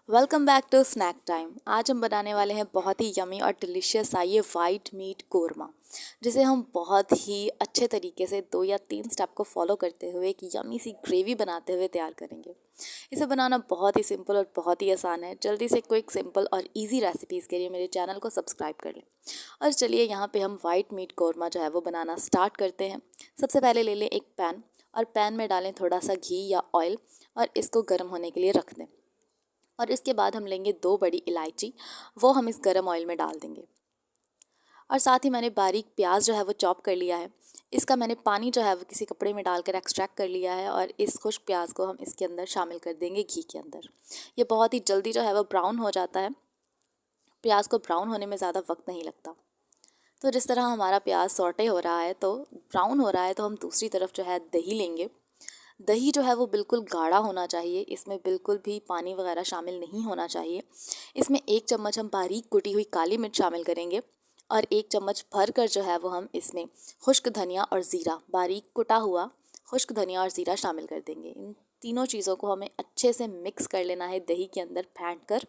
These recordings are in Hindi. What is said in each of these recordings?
Welcome back to Snack Time. आज हम बनाने वाले हैं बहुत ही यमी और डिलीशियस सा ये वाइट मीट कोरमा, जिसे हम बहुत ही अच्छे तरीके से 2 या 3 स्टेप को फॉलो करते हुए एक यमी सी ग्रेवी बनाते हुए तैयार करेंगे। इसे बनाना बहुत ही सिंपल और बहुत ही आसान है। जल्दी से क्विक, सिंपल और इजी रेसिपीज़ के लिए मेरे चैनल को सब्सक्राइब कर लें। और चलिए यहाँ पे हम वाइट मीट कोरमा जो है वो बनाना स्टार्ट करते हैं। सबसे पहले ले लें एक पैन और पैन में डालें थोड़ा सा घी या ऑयल और इसको गर्म होने के लिए रख दें। और इसके बाद हम लेंगे 2 बड़ी इलायची, वो हम इस गरम ऑयल में डाल देंगे। और साथ ही मैंने बारीक प्याज जो है वो चॉप कर लिया है। इसका मैंने पानी जो है वो किसी कपड़े में डालकर एक्सट्रैक्ट कर लिया है और इस खुश्क प्याज को हम इसके अंदर शामिल कर देंगे घी के अंदर। ये बहुत ही जल्दी जो है वो ब्राउन हो जाता है। प्याज को ब्राउन होने में ज़्यादा वक्त नहीं लगता। तो जिस तरह हमारा प्याज सॉटे हो रहा है, तो ब्राउन हो रहा है, तो हम दूसरी तरफ जो है दही लेंगे। दही जो है वो बिल्कुल गाढ़ा होना चाहिए, इसमें बिल्कुल भी पानी वगैरह शामिल नहीं होना चाहिए। इसमें 1 चम्मच हम बारीक कुटी हुई काली मिर्च शामिल करेंगे और 1 चम्मच भर कर जो है वो हम इसमें खुश्क धनिया और ज़ीरा, बारीक कुटा हुआ खुश्क धनिया और ज़ीरा शामिल कर देंगे। इन तीनों चीज़ों को हमें अच्छे से मिक्स कर लेना है दही के अंदर फेंट कर।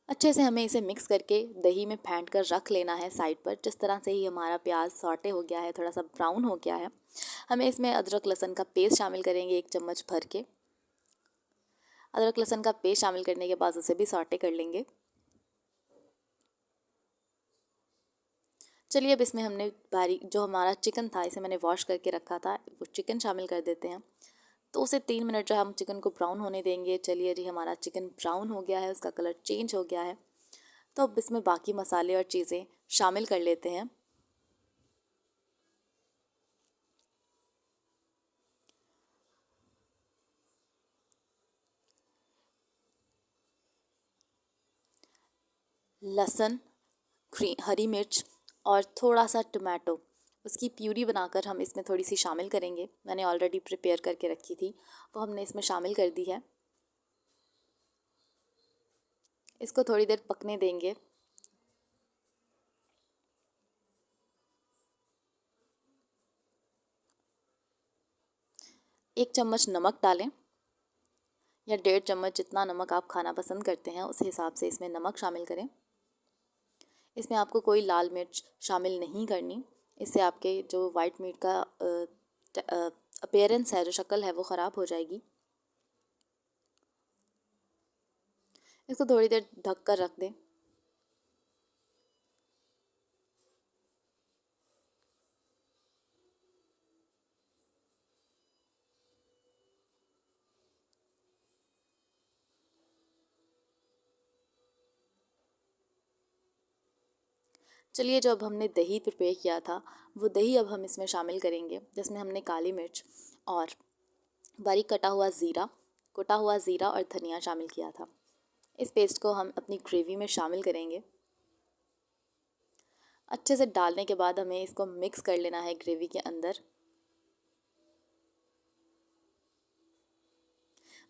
अच्छे से हमें इसे मिक्स करके दही में फेंट कर रख लेना है साइड पर। जिस तरह से ही हमारा प्याज सॉटे हो गया है, थोड़ा सा ब्राउन हो गया है, हमें इसमें अदरक लहसुन का पेस्ट शामिल करेंगे 1 चम्मच भर के। अदरक लहसुन का पेस्ट शामिल करने के बाद उसे भी सॉटे कर लेंगे। चलिए अब इसमें हमने बारीक जो हमारा चिकन था, इसे मैंने वॉश करके रखा था, वो चिकन शामिल कर देते हैं। तो उसे 3 मिनट जो हम चिकन को ब्राउन होने देंगे। चलिए जी, हमारा चिकन ब्राउन हो गया है, उसका कलर चेंज हो गया है। तो अब इसमें बाकी मसाले और चीज़ें शामिल कर लेते हैं। लहसुन, हरी मिर्च और थोड़ा सा टमाटो, उसकी प्यूरी बनाकर हम इसमें थोड़ी सी शामिल करेंगे। मैंने ऑलरेडी प्रिपेयर करके रखी थी, वो हमने इसमें शामिल कर दी है। इसको थोड़ी देर पकने देंगे। 1 चम्मच नमक डालें या 1.5 चम्मच, जितना नमक आप खाना पसंद करते हैं उस हिसाब से इसमें नमक शामिल करें। इसमें आपको कोई लाल मिर्च शामिल नहीं करनी, इससे आपके जो वाइट मीट का अपीयरेंस है, जो शक्ल है, वो ख़राब हो जाएगी। इसको थोड़ी देर ढक कर रख दें। चलिए, जो अब हमने दही प्रिपेयर किया था, वो दही अब हम इसमें शामिल करेंगे, जिसमें हमने काली मिर्च और बारीक कटा हुआ ज़ीरा और धनिया शामिल किया था। इस पेस्ट को हम अपनी ग्रेवी में शामिल करेंगे। अच्छे से डालने के बाद हमें इसको मिक्स कर लेना है ग्रेवी के अंदर।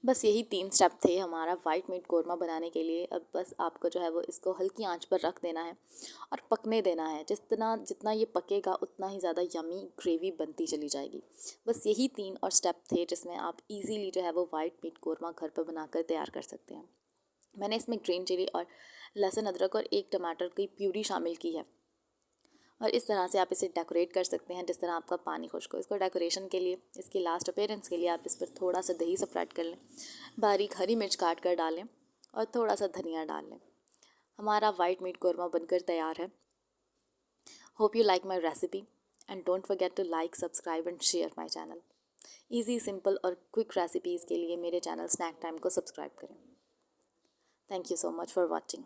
बस यही 3 स्टेप थे हमारा वाइट मीट कोरमा बनाने के लिए। अब बस आपको जो है वो इसको हल्की आंच पर रख देना है और पकने देना है। जितना जितना ये पकेगा उतना ही ज़्यादा यमी ग्रेवी बनती चली जाएगी। बस यही 3 और स्टेप थे जिसमें आप इजीली जो है वो वाइट मीट कोरमा घर पर बनाकर तैयार कर सकते हैं। मैंने इसमें ग्रीन चिली और लहसुन, अदरक और 1 टमाटर की प्यूरी शामिल की है। और इस तरह से आप इसे डेकोरेट कर सकते हैं जिस तरह आपका पानी खुश्क हो। इसको डेकोरेशन के लिए, इसकी लास्ट अपीयरेंस के लिए आप इस पर थोड़ा सा दही स्प्रेड कर लें, बारीक हरी मिर्च काट कर डालें और थोड़ा सा धनिया डाल लें। हमारा वाइट मीट कोरमा बनकर तैयार है। Hope you like my recipe and don't forget to like, subscribe and share my channel. Easy, simple और क्विक रेसिपीज़ के लिए मेरे चैनल स्नैक टाइम को सब्सक्राइब करें। Thank you so much for watching.